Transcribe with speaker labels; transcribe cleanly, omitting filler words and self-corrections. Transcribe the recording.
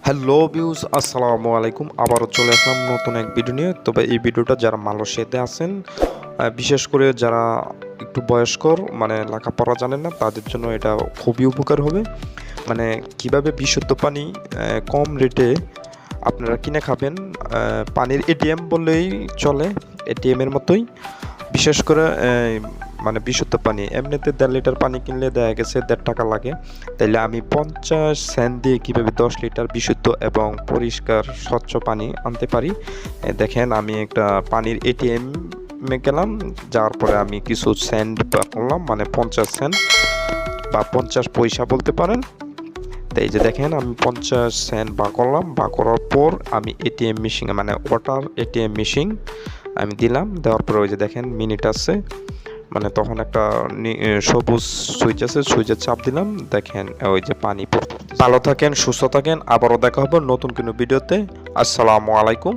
Speaker 1: Hello views, আসসালামু আলাইকুম। আবারও চলে আসলাম নতুন এক ভিডিও নিয়ে। তবে এই ভিডিওটা যারা মালয়েশিয়াতে আছেন, বিশেষ করে যারা একটু বয়স্কর মানে লেখাপড়া জানেন না, তাদের জন্য এটা খুবই উপকার হবে। মানে কিভাবে বিশুদ্ধ পানি কম রেটে আপনারা কিনে খাবেন। পানির এটিএম বললেই চলে, এটিএমের মতোই। বিশেষ করে মানে বিশুদ্ধ পানি এমনিতে 1.5 লিটার পানি কিনলে দেখা গেছে 1.5 টাকা লাগে। তাইলে আমি 50 সেন্ট দিয়ে কীভাবে 10 লিটার বিশুদ্ধ এবং পরিষ্কার স্বচ্ছ পানি আনতে পারি। দেখেন, আমি একটা পানির এটিএমে গেলাম, যাওয়ার পরে আমি কিছু সেন্ট বা করলাম, মানে 50 সেন্ট বা 50 পয়সা বলতে পারেন। তো এই যে দেখেন, আমি 50 সেন্ট বা করলাম, বা করার পর আমি এটিএম মেশিনে মানে ওয়াটার এটিএম মেশিন আমি দিলাম। দেওয়ার পরে ওই যে দেখেন মিনিট আছে, মানে তখন একটা সবুজ সুইচ আছে, সুইচের চাপ দিলাম, দেখেন ওই যে পানি পড়ছে। ভালো থাকেন, সুস্থ থাকেন, আবারও দেখা হবে নতুন কোনো ভিডিওতে। আসসালামু আলাইকুম।